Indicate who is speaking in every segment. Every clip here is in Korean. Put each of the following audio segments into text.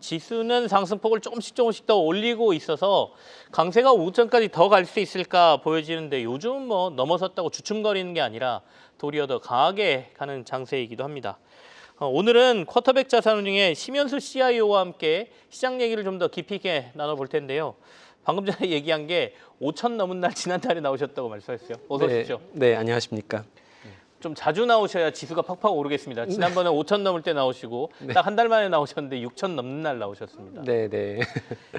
Speaker 1: 지수는 상승폭을 조금씩 더 올리고 있어서 강세가 5천까지 더 갈 수 있을까 보여지는데 요즘 뭐 넘어섰다고 주춤거리는 게 아니라 도리어 더 강하게 가는 장세이기도 합니다. 오늘은 쿼터백 자산운용의 심연수 CIO와 함께 시장 얘기를 좀 더 깊이 있게 나눠볼 텐데요. 방금 전에 얘기한 게 5천 넘은 날 지난달에 나오셨다고 말씀하셨어요. 어서 오십시오.
Speaker 2: 네, 안녕하십니까.
Speaker 1: 좀 자주 나오셔야 지수가 팍팍 오르겠습니다. 지난번에 5천 넘을 때 나오시고 딱 한 달 만에 나오셨는데 6천 넘는 날 나오셨습니다.
Speaker 2: 네.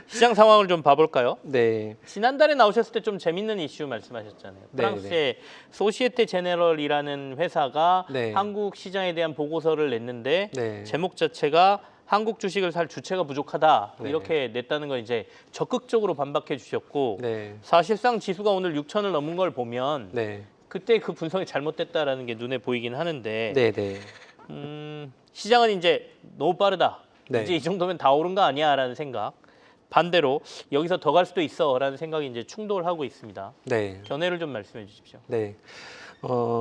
Speaker 1: 시장 상황을 좀 봐볼까요?
Speaker 2: 네.
Speaker 1: 지난달에 나오셨을 때 좀 재밌는 이슈 말씀하셨잖아요. 프랑스의 소시에테 제네럴이라는 회사가 한국 시장에 대한 보고서를 냈는데 제목 자체가 한국 주식을 살 주체가 부족하다 이렇게 냈다는 걸 이제 적극적으로 반박해 주셨고 사실상 지수가 오늘 6천을 넘은 걸 보면 그때 그 분석이 잘못됐다라는 게 눈에 보이긴 하는데 시장은 이제 너무 빠르다. 이제 이 정도면 다 오른 거 아니야라는 생각. 반대로 여기서 더 갈 수도 있어라는 생각이 이제 충돌하고 있습니다. 견해를 좀 말씀해 주십시오.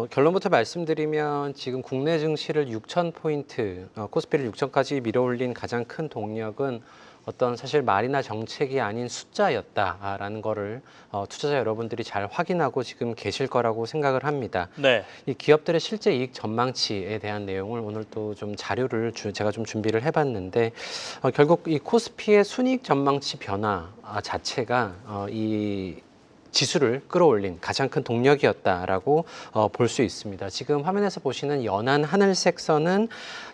Speaker 2: 결론부터 말씀드리면 지금 국내 증시를 6,000포인트, 코스피를 6,000까지 밀어올린 가장 큰 동력은 어떤 사실 말이나 정책이 아닌 숫자였다라는 거를 투자자 여러분들이 잘 확인하고 지금 계실 거라고 생각을 합니다. 이 기업들의 실제 이익 전망치에 대한 내용을 오늘 또 좀 자료를 제가 좀 준비를 해봤는데 결국 이 코스피의 순이익 전망치 변화 자체가 이 지수를 끌어올린 가장 큰 동력이었다라고 볼 수 있습니다. 지금 화면에서 보시는 연한 하늘색 선은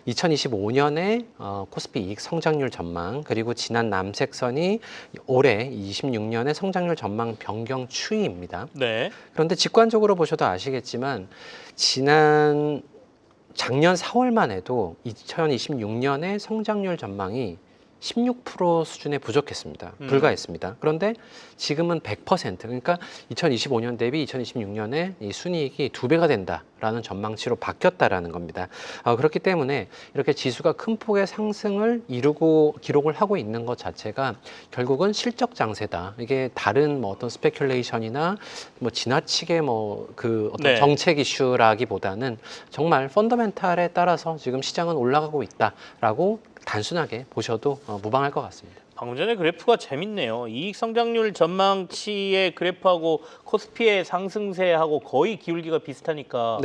Speaker 2: 2025년의 코스피 이익 성장률 전망, 그리고 진한 남색 선이 올해 26년의 성장률 전망 변경 추이입니다. 그런데 직관적으로 보셔도 아시겠지만 작년 4월만 해도 2026년의 성장률 전망이 16% 수준에 부족했습니다. 불과했습니다. 그런데 지금은 100%, 그러니까 2025년 대비 2026년에 이 순이익이 2배가 된다라는 전망치로 바뀌었다라는 겁니다. 그렇기 때문에 이렇게 지수가 큰 폭의 상승을 이루고 기록을 하고 있는 것 자체가 결국은 실적 장세다. 이게 다른 뭐 어떤 스페큘레이션이나 뭐 지나치게 뭐 그 어떤 정책 이슈라기보다는 정말 펀더멘탈에 따라서 지금 시장은 올라가고 있다라고 단순하게 보셔도 무방할 것 같습니다.
Speaker 1: 방금 전에 그래프가 재밌네요. 이익 성장률 전망치의 그래프하고 코스피의 상승세하고 거의 기울기가 비슷하니까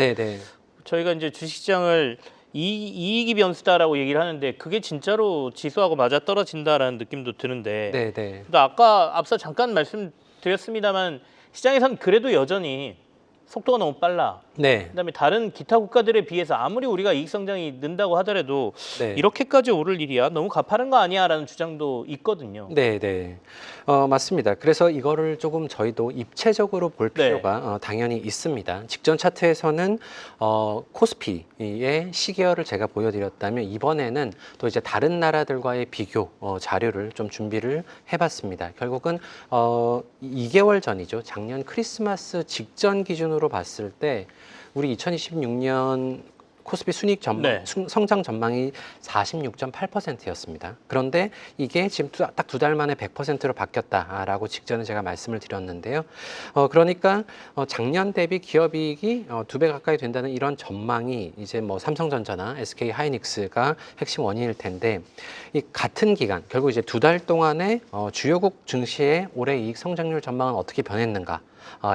Speaker 1: 저희가 이제 주식시장을 이익이 변수다라고 얘기를 하는데 그게 진짜로 지수하고 맞아떨어진다라는 느낌도 드는데 또 아까 앞서 잠깐 말씀드렸습니다만 시장에선 그래도 여전히 속도가 너무 빨라. 그다음에 다른 기타 국가들에 비해서 아무리 우리가 이익 성장이 는다고 하더라도 이렇게까지 오를 일이야 너무 가파른 거 아니야라는 주장도 있거든요.
Speaker 2: 맞습니다. 그래서 이거를 조금 저희도 입체적으로 볼 필요가 당연히 있습니다. 직전 차트에서는 코스피의 시계열을 제가 보여드렸다면 이번에는 또 이제 다른 나라들과의 비교 자료를 좀 준비를 해봤습니다. 결국은 2개월 전이죠. 작년 크리스마스 직전 기준으로 봤을 때 우리 2026년 코스피 순이익 전망, 성장 전망이 46.8%였습니다. 그런데 이게 지금 딱 2달 만에 100%로 바뀌었다라고 직전에 제가 말씀을 드렸는데요. 그러니까 작년 대비 기업이익이 2배 가까이 된다는 이런 전망이 이제 뭐 삼성전자나 SK 하이닉스가 핵심 원인일 텐데 이 같은 기간, 결국 이제 2달 동안에 주요국 증시의 올해 이익 성장률 전망은 어떻게 변했는가?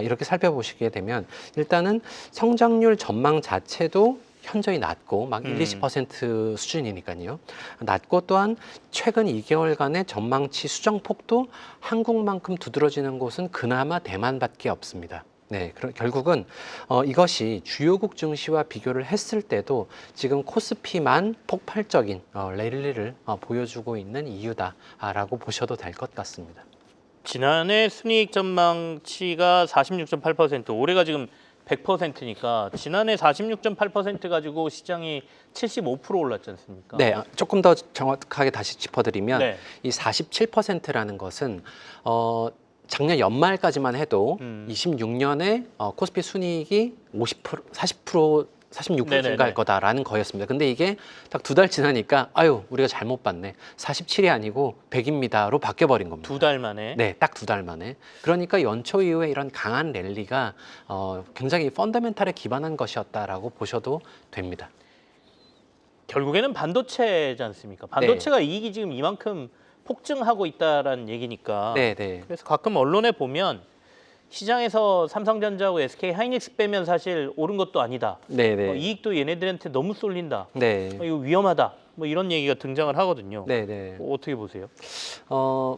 Speaker 2: 이렇게 살펴보시게 되면 일단은 성장률 전망 자체도 현저히 낮고 막 20% 수준이니까요. 낮고 또한 최근 2개월간의 전망치 수정폭도 한국만큼 두드러지는 곳은 그나마 대만밖에 없습니다. 결국은 이것이 주요국 증시와 비교를 했을 때도 지금 코스피만 폭발적인 랠리를 보여주고 있는 이유다라고 보셔도 될 것 같습니다.
Speaker 1: 지난해 순이익 전망치가 46.8%, 올해가 지금 100%니까 지난해 46.8% 가지고 시장이 75% 올랐지 않습니까?
Speaker 2: 조금 더 정확하게 다시 짚어드리면 이 47%라는 것은 작년 연말까지만 해도 26년에 코스피 순이익이 46% 증가할 거다라는 거였습니다. 근데 이게 딱 2달 지나니까 아유 우리가 잘못 봤네. 47이 아니고 100입니다로 바뀌어버린 겁니다.
Speaker 1: 2달 만에?
Speaker 2: 딱 2달 만에. 그러니까 연초 이후에 이런 강한 랠리가 굉장히 펀더멘탈에 기반한 것이었다라고 보셔도 됩니다.
Speaker 1: 결국에는 반도체지 않습니까? 반도체가 이익이 지금 이만큼 폭증하고 있다라는 얘기니까.
Speaker 2: 네네.
Speaker 1: 그래서 가끔 언론에 보면 시장에서 삼성전자하고 SK 하이닉스 빼면 사실 옳은 것도 아니다.
Speaker 2: 네네.
Speaker 1: 이익도 얘네들한테 너무 쏠린다.
Speaker 2: 네.
Speaker 1: 이거 위험하다. 뭐 이런 얘기가 등장을 하거든요.
Speaker 2: 네네.
Speaker 1: 어떻게 보세요?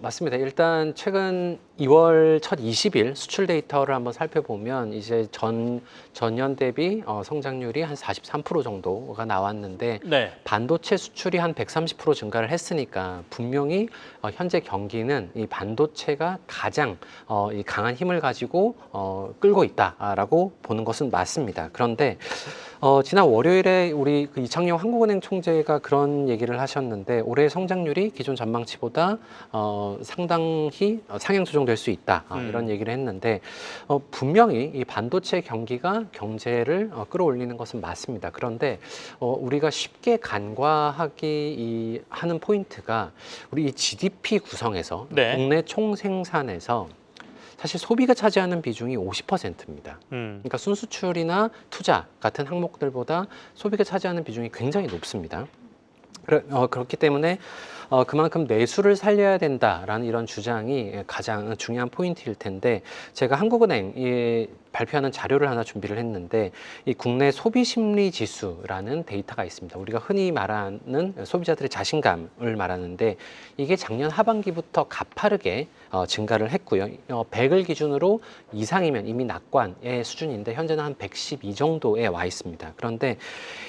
Speaker 2: 맞습니다. 일단 최근 2월 첫 20일 수출 데이터를 한번 살펴보면 이제 전년 대비 성장률이 한 43% 정도가 나왔는데
Speaker 1: 네.
Speaker 2: 반도체 수출이 한 130% 증가를 했으니까 분명히 현재 경기는 이 반도체가 가장 이 강한 힘을 가지고 끌고 있다라고 보는 것은 맞습니다. 그런데 지난 월요일에 우리 그 이창용 한국은행 총재가 그런 얘기를 하셨는데 올해 성장률이 기존 전망치보다 상당히 상향 조정될 수 있다 이런 얘기를 했는데 분명히 이 반도체 경기가 경제를 끌어올리는 것은 맞습니다. 그런데 우리가 쉽게 간과하기 하는 포인트가 우리 이 GDP 구성에서
Speaker 1: 네.
Speaker 2: 국내 총생산에서 사실 소비가 차지하는 비중이 50%입니다. 그러니까 순수출이나 투자 같은 항목들보다 소비가 차지하는 비중이 굉장히 높습니다. 그렇기 때문에 그만큼 내수를 살려야 된다라는 이런 주장이 가장 중요한 포인트일 텐데 제가 한국은행이 발표하는 자료를 하나 준비를 했는데 이 국내 소비 심리 지수라는 데이터가 있습니다. 우리가 흔히 말하는 소비자들의 자신감을 말하는데 이게 작년 하반기부터 가파르게 증가를 했고요. 100을 기준으로 이상이면 이미 낙관의 수준인데 현재는 한 112 정도에 와 있습니다. 그런데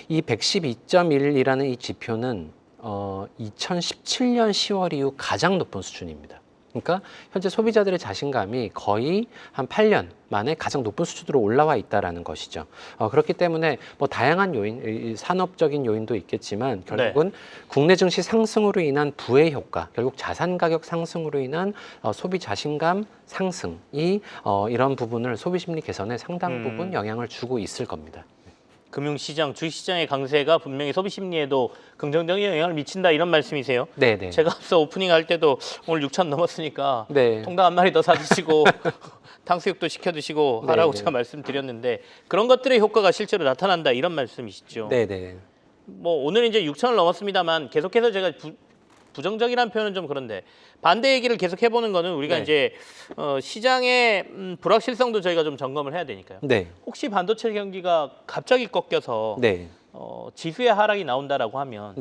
Speaker 2: 이 112.1이라는 이 지표는 2017년 10월 이후 가장 높은 수준입니다. 그러니까 현재 소비자들의 자신감이 거의 한 8년 만에 가장 높은 수준으로 올라와 있다라는 것이죠. 그렇기 때문에 뭐 다양한 요인, 산업적인 요인도 있겠지만 결국은 국내 증시 상승으로 인한 부의 효과, 결국 자산 가격 상승으로 인한 소비 자신감 상승이 이런 부분을 소비 심리 개선에 상당 부분 영향을 주고 있을 겁니다.
Speaker 1: 금융시장, 주식시장의 강세가 분명히 소비 심리에도 긍정적인 영향을 미친다 이런 말씀이세요?
Speaker 2: 네네.
Speaker 1: 제가 앞서 오프닝 할 때도 오늘 6천 넘었으니까
Speaker 2: 네.
Speaker 1: 통닭 한 마리 더 사드시고 탕수육도 시켜 드시고 하라고 제가 말씀드렸는데 그런 것들의 효과가 실제로 나타난다 이런 말씀이시죠?
Speaker 2: 네네.
Speaker 1: 뭐 오늘 이제 6천을 넘었습니다만 계속해서 제가 부정적이라는 표현은 좀 그런데 반대 얘기를 계속 해보는 거는 우리가 이제 시장의 불확실성도 저희가 좀 점검을 해야 되니까요.
Speaker 2: 네.
Speaker 1: 혹시 반도체 경기가 갑자기 꺾여서 지수의 하락이 나온다라고 하면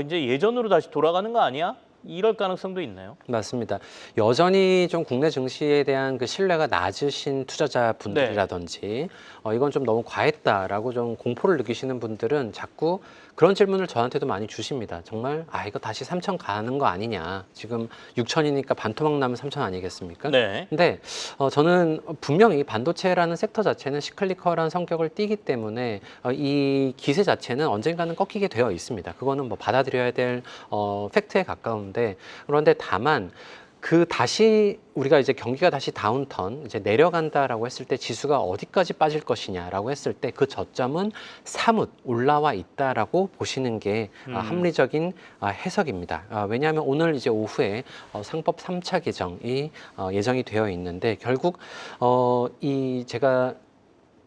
Speaker 1: 이제 예전으로 다시 돌아가는 거 아니야? 이럴 가능성도 있나요?
Speaker 2: 맞습니다. 여전히 좀 국내 증시에 대한 그 신뢰가 낮으신 투자자분들이라든지 이건 좀 너무 과했다라고 좀 공포를 느끼시는 분들은 자꾸 그런 질문을 저한테도 많이 주십니다. 정말 이거 다시 3천 가는 거 아니냐. 지금 6천이니까 반토막 나면 3천 아니겠습니까?
Speaker 1: 네.
Speaker 2: 근데 저는 분명히 반도체라는 섹터 자체는 시클리컬한 성격을 띠기 때문에 이 기세 자체는 언젠가는 꺾이게 되어 있습니다. 그거는 뭐 받아들여야 될 팩트에 가까운데 그런데 다만 다시 우리가 이제 경기가 다시 다운턴 이제 내려간다라고 했을 때 지수가 어디까지 빠질 것이냐라고 했을 때 그 저점은 사뭇 올라와 있다라고 보시는 게 합리적인 해석입니다. 왜냐하면 오늘 이제 오후에 상법 3차 개정이 예정이 되어 있는데 결국 제가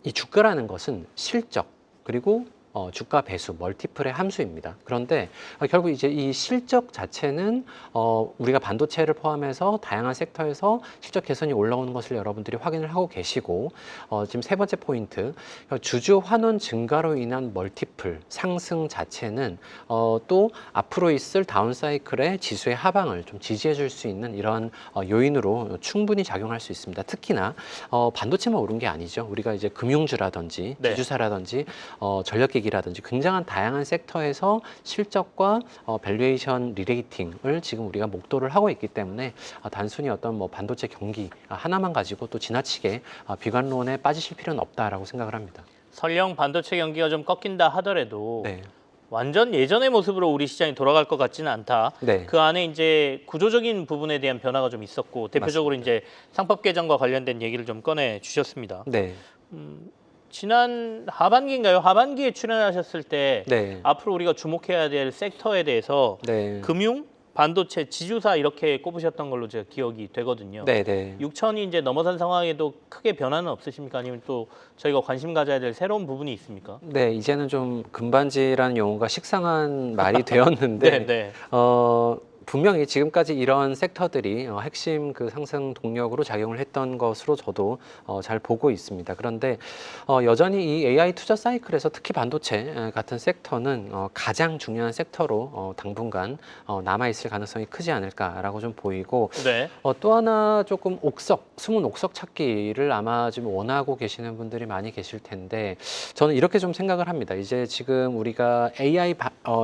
Speaker 2: 이 주가라는 것은 실적 그리고 주가 배수, 멀티플의 함수입니다. 그런데 결국 이제 이 실적 자체는 우리가 반도체를 포함해서 다양한 섹터에서 실적 개선이 올라오는 것을 여러분들이 확인을 하고 계시고 지금 세 번째 포인트, 주주 환원 증가로 인한 멀티플 상승 자체는 또 앞으로 있을 다운사이클의 지수의 하방을 좀 지지해 줄 수 있는 이런 요인으로 충분히 작용할 수 있습니다. 특히나 반도체만 오른 게 아니죠. 우리가 이제 금융주라든지 지주사라든지 전력기기라든지 굉장한 다양한 섹터에서 실적과 밸류에이션 리레이팅을 지금 우리가 목도를 하고 있기 때문에 단순히 어떤 뭐 반도체 경기 하나만 가지고 또 지나치게 비관론에 빠지실 필요는 없다라고 생각을 합니다.
Speaker 1: 설령 반도체 경기가 좀 꺾인다 하더라도 완전 예전의 모습으로 우리 시장이 돌아갈 것 같지는 않다. 그 안에 이제 구조적인 부분에 대한 변화가 좀 있었고 대표적으로 이제 상법 개정과 관련된 얘기를 좀 꺼내 주셨습니다. 지난 하반기인가요? 하반기에 출연하셨을 때 앞으로 우리가 주목해야 될 섹터에 대해서 금융, 반도체 지주사 이렇게 꼽으셨던 걸로 제가 기억이 되거든요.
Speaker 2: 네네.
Speaker 1: 6천이 이제 넘어선 상황에도 크게 변화는 없으십니까? 아니면 또 저희가 관심 가져야 될 새로운 부분이 있습니까?
Speaker 2: 네, 이제는 좀 금반지라는 용어가 식상한 말이 되었는데,
Speaker 1: 네, 네.
Speaker 2: 분명히 지금까지 이런 섹터들이 핵심 그 상승 동력으로 작용을 했던 것으로 저도 잘 보고 있습니다. 그런데 여전히 이 AI 투자 사이클에서 특히 반도체 같은 섹터는 가장 중요한 섹터로 당분간 남아있을 가능성이 크지 않을까라고 좀 보이고,
Speaker 1: 네.
Speaker 2: 또 하나 조금 숨은 옥석 찾기를 아마 좀 원하고 계시는 분들이 많이 계실 텐데, 저는 이렇게 좀 생각을 합니다. 이제 지금 우리가 AI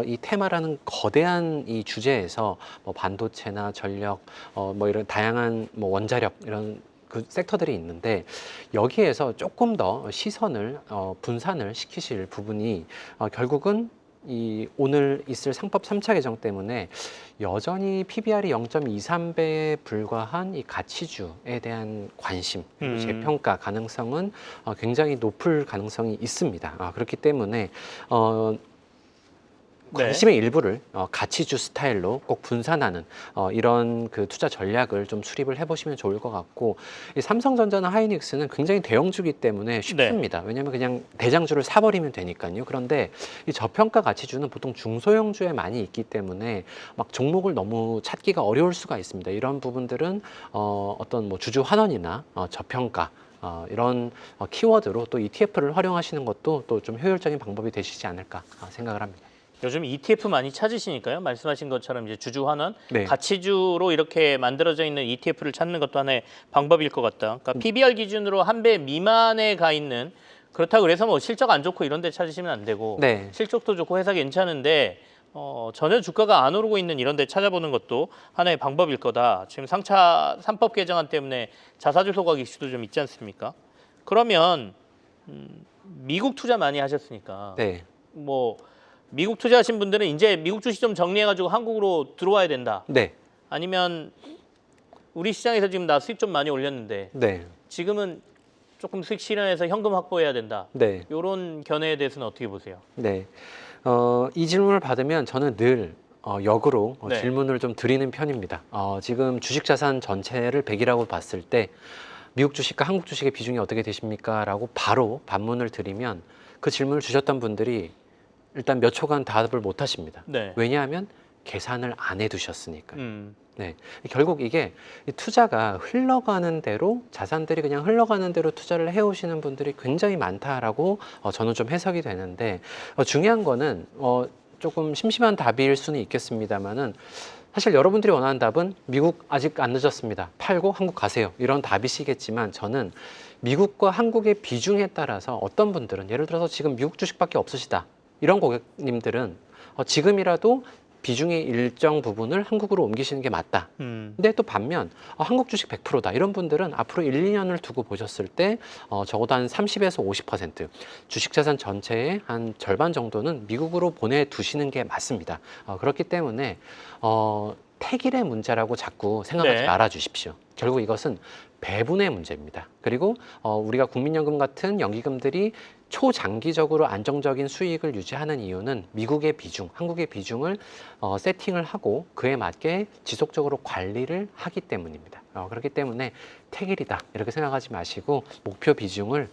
Speaker 2: 이 테마라는 거대한 이 주제에서 뭐 반도체나 전력, 뭐 이런 다양한 뭐 원자력 이런 그 섹터들이 있는데, 여기에서 조금 더 시선을 분산을 시키실 부분이 결국은 이 오늘 있을 상법 3차 개정 때문에 여전히 PBR이 0.23배에 불과한 이 가치주에 대한 관심, 그리고 재평가 가능성은 굉장히 높을 가능성이 있습니다. 그렇기 때문에 관심의 일부를 가치주 스타일로 꼭 분산하는 이런 그 투자 전략을 좀 수립을 해보시면 좋을 것 같고, 이 삼성전자나 하이닉스는 굉장히 대형주기 때문에 쉽습니다. 왜냐하면 그냥 대장주를 사버리면 되니까요. 그런데 이 저평가 가치주는 보통 중소형주에 많이 있기 때문에 막 종목을 너무 찾기가 어려울 수가 있습니다. 이런 부분들은 어떤 뭐 주주 환원이나 저평가 이런 키워드로 또 ETF를 활용하시는 것도 또 좀 효율적인 방법이 되시지 않을까 생각을 합니다.
Speaker 1: 요즘 ETF 많이 찾으시니까요. 말씀하신 것처럼 이제 주주 환원,
Speaker 2: 네.
Speaker 1: 가치주로 이렇게 만들어져 있는 ETF를 찾는 것도 하나의 방법일 것 같다. 그러니까 PBR 기준으로 한 배 미만에 가 있는, 그렇다고 그래서 뭐 실적 안 좋고 이런 데 찾으시면 안 되고,
Speaker 2: 네.
Speaker 1: 실적도 좋고 회사 괜찮은데 전혀 주가가 안 오르고 있는 이런 데 찾아보는 것도 하나의 방법일 거다. 지금 3법 개정안 때문에 자사주 소각 이슈도 좀 있지 않습니까? 그러면 미국 투자 많이 하셨으니까
Speaker 2: 네.
Speaker 1: 뭐 미국 투자하신 분들은 이제 미국 주식 좀 정리해가지고 한국으로 들어와야 된다.
Speaker 2: 네.
Speaker 1: 아니면 우리 시장에서 지금 나 수익 좀 많이 올렸는데
Speaker 2: 네.
Speaker 1: 지금은 조금 수익 실현해서 현금 확보해야 된다.
Speaker 2: 네.
Speaker 1: 이런 견해에 대해서는 어떻게 보세요?
Speaker 2: 네. 이 질문을 받으면 저는 늘 역으로
Speaker 1: 네.
Speaker 2: 질문을 좀 드리는 편입니다. 지금 주식 자산 전체를 100이라고 봤을 때 미국 주식과 한국 주식의 비중이 어떻게 되십니까? 라고 바로 반문을 드리면 그 질문을 주셨던 분들이 일단 몇 초간 답을 못 하십니다.
Speaker 1: 네.
Speaker 2: 왜냐하면 계산을 안 해두셨으니까요. 네. 결국 이게 투자가 흘러가는 대로, 자산들이 그냥 흘러가는 대로 투자를 해오시는 분들이 굉장히 많다라고 저는 좀 해석이 되는데, 중요한 거는 조금 심심한 답일 수는 있겠습니다만은, 사실 여러분들이 원하는 답은 미국 아직 안 늦었습니다. 팔고 한국 가세요. 이런 답이시겠지만, 저는 미국과 한국의 비중에 따라서 어떤 분들은, 예를 들어서 지금 미국 주식밖에 없으시다, 이런 고객님들은 지금이라도 비중의 일정 부분을 한국으로 옮기시는 게 맞다. 근데 또 반면 한국 주식 100%다. 이런 분들은 앞으로 1, 2년을 두고 보셨을 때 적어도 한 30에서 50% 주식 자산 전체의 한 절반 정도는 미국으로 보내두시는 게 맞습니다. 그렇기 때문에 택일의 문제라고 자꾸 생각하지 말아 주십시오. 결국 이것은 배분의 문제입니다. 그리고 우리가 국민연금 같은 연기금들이 초장기적으로 안정적인 수익을 유지하는 이유는 미국의 비중, 한국의 비중을 세팅을 하고 그에 맞게 지속적으로 관리를 하기 때문입니다. 그렇기 때문에 택일이다 이렇게 생각하지 마시고 목표 비중을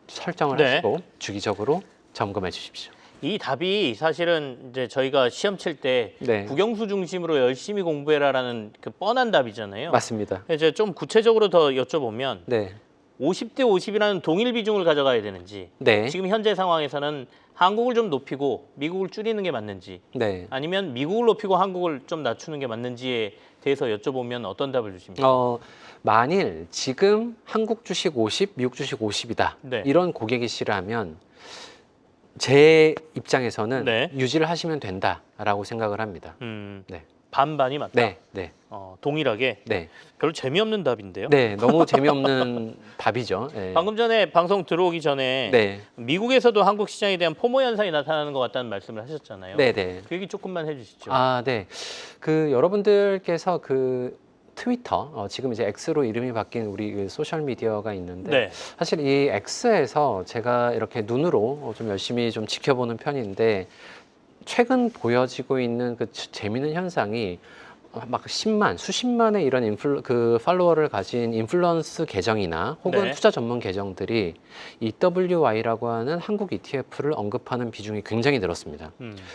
Speaker 2: 설정을 하시고 주기적으로 점검해 주십시오.
Speaker 1: 이 답이 사실은 이제 저희가 시험 칠 때 국영수 중심으로 열심히 공부해라라는 그 뻔한 답이잖아요.
Speaker 2: 맞습니다.
Speaker 1: 이제 좀 구체적으로 더 여쭤보면 50대 50이라는 동일 비중을 가져가야 되는지, 지금 현재 상황에서는 한국을 좀 높이고 미국을 줄이는 게 맞는지, 아니면 미국을 높이고 한국을 좀 낮추는 게 맞는지에 대해서 여쭤보면 어떤 답을 주십니까?
Speaker 2: 만일 지금 한국 주식 50, 미국 주식 50이다 이런 고객이시라면 제 입장에서는 유지를 하시면 된다라고 생각을 합니다.
Speaker 1: 반반이 맞다?
Speaker 2: 네.
Speaker 1: 동일하게? 별로 재미없는 답인데요?
Speaker 2: 네, 너무 재미없는 답이죠.
Speaker 1: 방금 전에 방송 들어오기 전에 미국에서도 한국 시장에 대한 포모 현상이 나타나는 것 같다는 말씀을 하셨잖아요. 그 얘기 조금만 해주시죠.
Speaker 2: 네. 그 여러분들께서 그 트위터, 지금 이제 X로 이름이 바뀐 우리 그 소셜 미디어가 있는데 사실 이 X에서 제가 이렇게 눈으로 좀 열심히 좀 지켜보는 편인데, 최근 보여지고 있는 그 재미있는 현상이 막 10만, 수십만의 이런 그 팔로워를 가진 인플루언스 계정이나 혹은
Speaker 1: 네.
Speaker 2: 투자 전문 계정들이 EWY라고 하는 한국 ETF를 언급하는 비중이 굉장히 늘었습니다.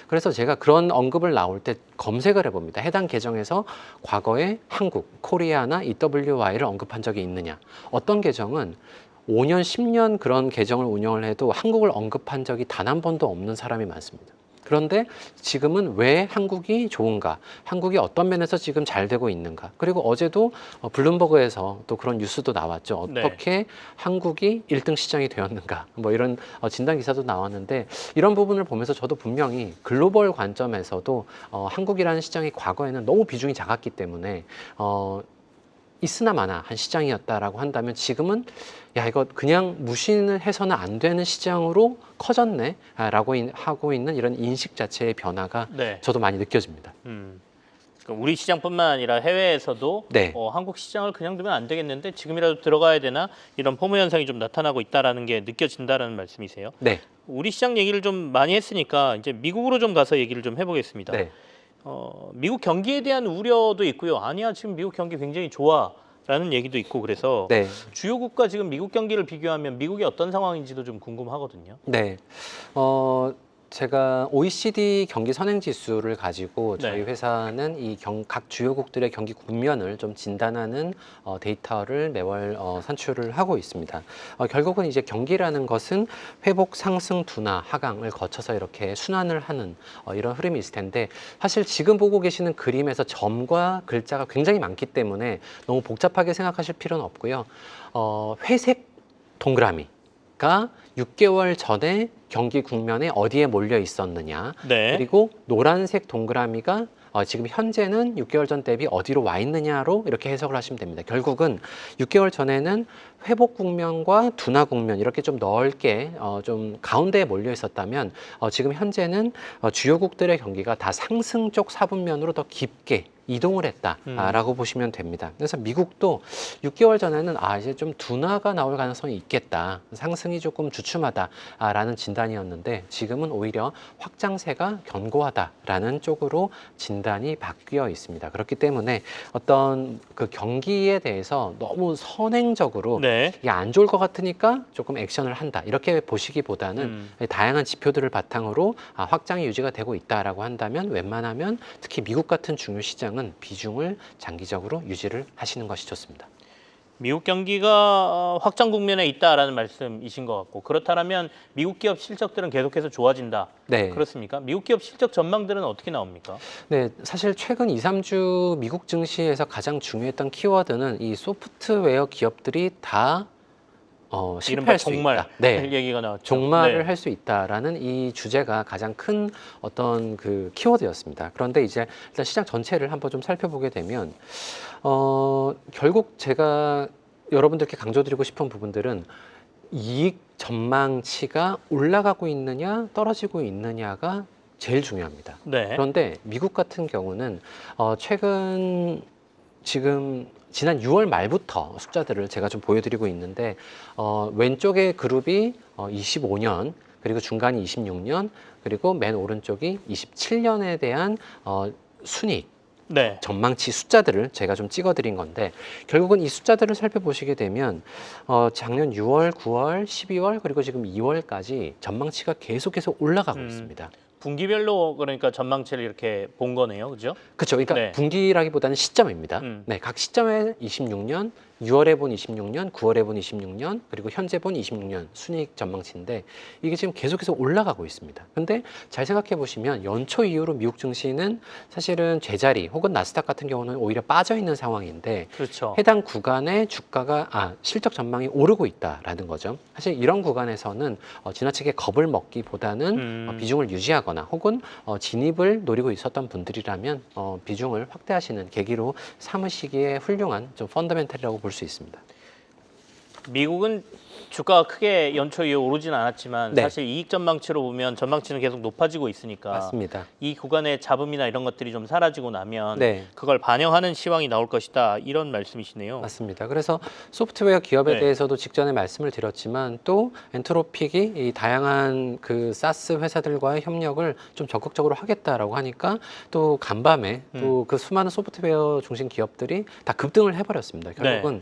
Speaker 2: 그래서 제가 그런 언급을 나올 때 검색을 해봅니다. 해당 계정에서 과거에 한국, 코리아나 EWY를 언급한 적이 있느냐. 어떤 계정은 5년, 10년 그런 계정을 운영을 해도 한국을 언급한 적이 단 한 번도 없는 사람이 많습니다. 그런데 지금은 왜 한국이 좋은가? 한국이 어떤 면에서 지금 잘 되고 있는가? 그리고 어제도 블룸버그에서 또 그런 뉴스도 나왔죠. 어떻게 네. 한국이 1등 시장이 되었는가? 뭐 이런 진단 기사도 나왔는데 이런 부분을 보면서 저도 분명히 글로벌 관점에서도 한국이라는 시장이 과거에는 너무 비중이 작았기 때문에 있으나 마나 한 시장이었다라고 한다면 지금은 야 이거 그냥 무시는 해서는 안 되는 시장으로 커졌네 라고 하고 있는 이런 인식 자체의 변화가 네. 저도 많이 느껴집니다.
Speaker 1: 그러니까 우리 시장뿐만 아니라 해외에서도 네. 한국 시장을 그냥 두면 안 되겠는데 지금이라도 들어가야 되나 이런 포모 현상이 좀 나타나고 있다라는 게 느껴진다라는 말씀이세요? 네. 우리 시장 얘기를 좀 많이 했으니까 이제 미국으로 좀 가서 얘기를 좀 해보겠습니다. 네. 미국 경기에 대한 우려도 있고요. 아니야 지금 미국 경기 굉장히 좋아라는 얘기도 있고 그래서 네. 주요국과 지금 미국 경기를 비교하면 미국이 어떤 상황인지도 좀 궁금하거든요.
Speaker 2: 네. 제가 OECD 경기 선행 지수를 가지고 저희 네. 회사는 이 각 주요국들의 경기 국면을 좀 진단하는 데이터를 매월 산출을 하고 있습니다. 결국은 이제 경기라는 것은 회복, 상승, 둔화, 하강을 거쳐서 이렇게 순환을 하는 이런 흐름이 있을 텐데 사실 지금 보고 계시는 그림에서 점과 글자가 굉장히 많기 때문에 너무 복잡하게 생각하실 필요는 없고요. 회색 동그라미가 6개월 전에 경기 국면에 어디에 몰려 있었느냐 네. 그리고 노란색 동그라미가 지금 현재는 6개월 전 대비 어디로 와 있느냐로 이렇게 해석을 하시면 됩니다. 결국은 6개월 전에는 회복 국면과 둔화 국면 이렇게 좀 넓게 좀 가운데에 몰려 있었다면 지금 현재는 주요국들의 경기가 다 상승 쪽 사분면으로 더 깊게 이동을 했다라고 보시면 됩니다. 그래서 미국도 6개월 전에는 이제 좀 둔화가 나올 가능성이 있겠다. 상승이 조금 주춤하다라는 진단이었는데 지금은 오히려 확장세가 견고하다라는 쪽으로 진단이 바뀌어 있습니다. 그렇기 때문에 어떤 그 경기에 대해서 너무 선행적으로 네. 이게 안 좋을 것 같으니까 조금 액션을 한다. 이렇게 보시기보다는 다양한 지표들을 바탕으로 확장이 유지가 되고 있다라고 한다면 웬만하면 특히 미국 같은 중요 시장은 비중을 장기적으로 유지를 하시는 것이 좋습니다.
Speaker 1: 미국 경기가 확장 국면에 있다라는 말씀이신 것 같고 그렇다면 미국 기업 실적들은 계속해서 좋아진다. 네. 그렇습니까? 미국 기업 실적 전망들은 어떻게 나옵니까?
Speaker 2: 네, 사실 최근 2, 3주 미국 증시에서 가장 중요했던 키워드는 이 소프트웨어 기업들이 다 실패할 수 있다.
Speaker 1: 네. 얘기가 나왔죠.
Speaker 2: 종말을 네. 할 수 있다라는 이 주제가 가장 큰 어떤 그 키워드였습니다. 그런데 이제 일단 시장 전체를 한번 좀 살펴보게 되면 결국 제가 여러분들께 강조드리고 싶은 부분들은 이익 전망치가 올라가고 있느냐 떨어지고 있느냐가 제일 중요합니다. 네. 그런데 미국 같은 경우는 최근 지금 지난 6월 말부터 숫자들을 제가 좀 보여드리고 있는데 왼쪽의 그룹이 25년 그리고 중간이 26년 그리고 맨 오른쪽이 27년에 대한 순이익 네. 전망치 숫자들을 제가 좀 찍어드린 건데 결국은 이 숫자들을 살펴보시게 되면 작년 6월, 9월, 12월 그리고 지금 2월까지 전망치가 계속해서 올라가고 있습니다.
Speaker 1: 분기별로 그러니까 전망치를 이렇게 본 거네요, 그죠?
Speaker 2: 그렇죠. 그러니까 네. 분기라기보다는 시점입니다. 네, 각 시점에 26년, 6월에 본 26년, 9월에 본 26년, 그리고 현재 본 26년 순이익 전망치인데 이게 지금 계속해서 올라가고 있습니다. 근데 잘 생각해 보시면 연초 이후로 미국 증시는 사실은 제자리 혹은 나스닥 같은 경우는 오히려 빠져 있는 상황인데 그렇죠. 해당 구간의 주가가 실적 전망이 오르고 있다라는 거죠. 사실 이런 구간에서는 지나치게 겁을 먹기보다는 비중을 유지하거나 혹은 진입을 노리고 있었던 분들이라면 비중을 확대하시는 계기로 삼으시기에 훌륭한 좀 펀더멘탈이라고 볼 수 있습니다.
Speaker 1: 미국은 주가가 크게 연초 이후 오르진 않았지만
Speaker 2: 네.
Speaker 1: 사실 이익 전망치로 보면 전망치는 계속 높아지고 있으니까
Speaker 2: 맞습니다.
Speaker 1: 이 구간의 잡음이나 이런 것들이 좀 사라지고 나면
Speaker 2: 네.
Speaker 1: 그걸 반영하는 시황이 나올 것이다 이런 말씀이시네요.
Speaker 2: 맞습니다. 그래서 소프트웨어 기업에
Speaker 1: 네.
Speaker 2: 대해서도 직전에 말씀을 드렸지만 또 엔트로픽이 이 다양한 그 사스 회사들과의 협력을 좀 적극적으로 하겠다라고 하니까 또 간밤에 또 그 수많은 소프트웨어 중심 기업들이 다 급등을 해버렸습니다. 결국은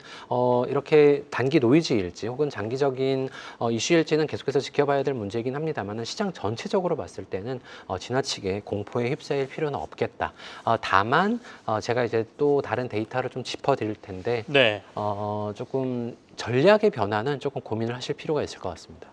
Speaker 2: 이렇게 단기 노이즈일지 혹은 장기적인 이슈일지는 계속해서 지켜봐야 될 문제이긴 합니다만 시장 전체적으로 봤을 때는 지나치게 공포에 휩싸일 필요는 없겠다. 다만 제가 이제 또 다른 데이터를 좀 짚어드릴 텐데
Speaker 1: 네.
Speaker 2: 조금 전략의 변화는 조금 고민을 하실 필요가 있을 것 같습니다.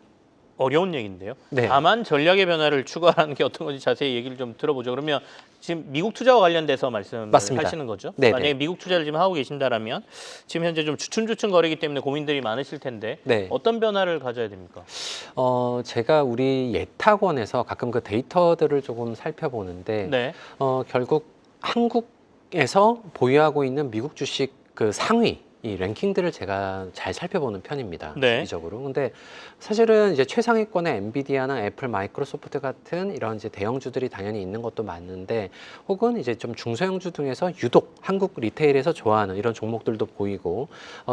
Speaker 1: 어려운 얘기인데요.
Speaker 2: 네.
Speaker 1: 다만 전략의 변화를 추구하는 게 어떤 건지 자세히 얘기를 좀 들어보죠. 그러면 지금 미국 투자와 관련돼서 말씀을
Speaker 2: 맞습니다.
Speaker 1: 하시는 거죠?
Speaker 2: 네네.
Speaker 1: 만약에 미국 투자를 지금 하고 계신다라면 지금 현재 좀 주춤주춤 거리기 때문에 고민들이 많으실 텐데
Speaker 2: 네.
Speaker 1: 어떤 변화를 가져야 됩니까?
Speaker 2: 제가 우리 예탁원에서 가끔 그 데이터들을 조금 살펴보는데
Speaker 1: 네.
Speaker 2: 결국 한국에서 보유하고 있는 미국 주식 그 상위 이 랭킹들을 제가 잘 살펴보는 편입니다.
Speaker 1: 네.
Speaker 2: 주기적으로. 근데 사실은 이제 최상위권의 엔비디아나 애플, 마이크로소프트 같은 이런 이제 대형주들이 당연히 있는 것도 맞는데 혹은 이제 좀 중소형주 중에서 유독 한국 리테일에서 좋아하는 이런 종목들도 보이고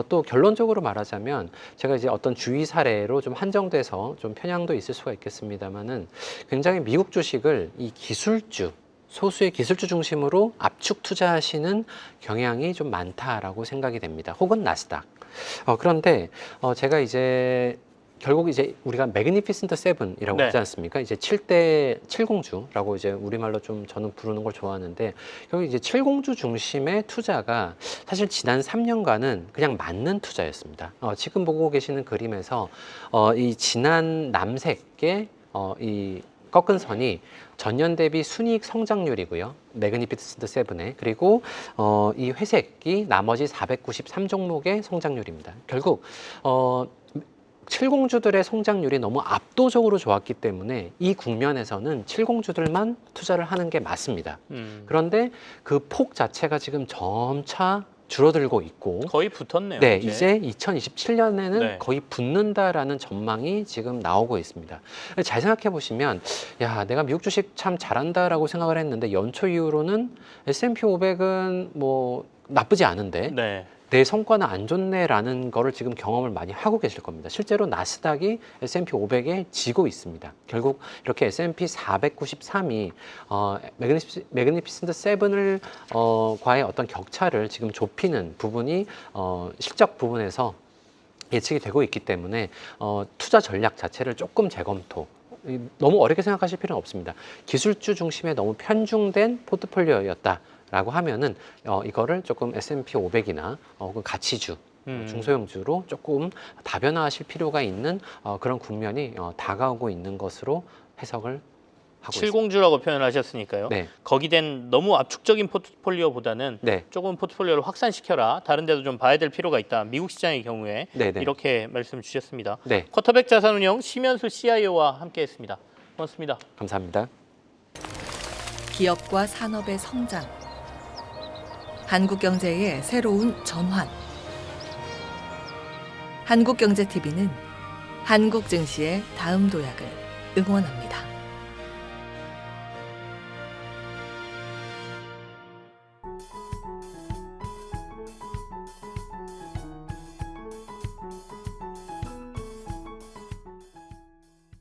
Speaker 2: 또 결론적으로 말하자면 제가 이제 어떤 주의 사례로 좀 한정돼서 좀 편향도 있을 수가 있겠습니다만은 굉장히 미국 주식을 이 기술주 소수의 기술주 중심으로 압축 투자하시는 경향이 좀 많다라고 생각이 됩니다. 혹은 나스닥. 그런데 제가 이제 결국 이제 우리가 매그니피센트 세븐이라고
Speaker 1: 네.
Speaker 2: 하지 않습니까? 이제 7대 70주라고 이제 우리말로 좀 저는 부르는 걸 좋아하는데 결국 이제 70주 중심의 투자가 사실 지난 3년간은 그냥 맞는 투자였습니다. 지금 보고 계시는 그림에서 이 진한 남색의 이 꺾은 선이 전년 대비 순이익 성장률이고요. 매그니피센트 세븐에 그리고 이 회색이 나머지 493종목의 성장률입니다. 결국 70주들의 성장률이 너무 압도적으로 좋았기 때문에 이 국면에서는 70주들만 투자를 하는 게 맞습니다. 그런데 그 폭 자체가 지금 점차 줄어들고 있고
Speaker 1: 거의 붙었네요.
Speaker 2: 네, 이제 2027년에는
Speaker 1: 네.
Speaker 2: 거의 붙는다라는 전망이 지금 나오고 있습니다. 잘 생각해 보시면 야, 내가 미국 주식 참 잘한다라고 생각을 했는데 연초 이후로는 S&P 500은 뭐 나쁘지 않은데
Speaker 1: 네.
Speaker 2: 내 성과는 안 좋네라는 거를 지금 경험을 많이 하고 계실 겁니다. 실제로 나스닥이 S&P 500에 지고 있습니다. 결국 이렇게 S&P 493이 매그니피센트 세븐을 과의 어떤 격차를 지금 좁히는 부분이 실적 부분에서 예측이 되고 있기 때문에 투자 전략 자체를 조금 재검토. 너무 어렵게 생각하실 필요는 없습니다. 기술주 중심에 너무 편중된 포트폴리오였다. 라고 하면은 이거를 조금 S&P 500이나 혹은 가치주, 중소형주로 조금 다변화하실 필요가 있는 그런 국면이 다가오고 있는 것으로 해석을 하고 있습니다.
Speaker 1: 70주라고 표현을 하셨으니까요.
Speaker 2: 네.
Speaker 1: 거기 된 너무 압축적인 포트폴리오보다는
Speaker 2: 네.
Speaker 1: 조금 포트폴리오를 확산시켜라. 다른 데도 좀 봐야 될 필요가 있다. 미국 시장의 경우에
Speaker 2: 네네.
Speaker 1: 이렇게 말씀 주셨습니다.
Speaker 2: 네.
Speaker 1: 쿼터백 자산운용 심현수 CIO와 함께했습니다. 고맙습니다.
Speaker 2: 감사합니다.
Speaker 3: 기업과 산업의 성장, 한국 경제의 새로운 전환. 한국경제TV는 한국 증시의 다음 도약을 응원합니다.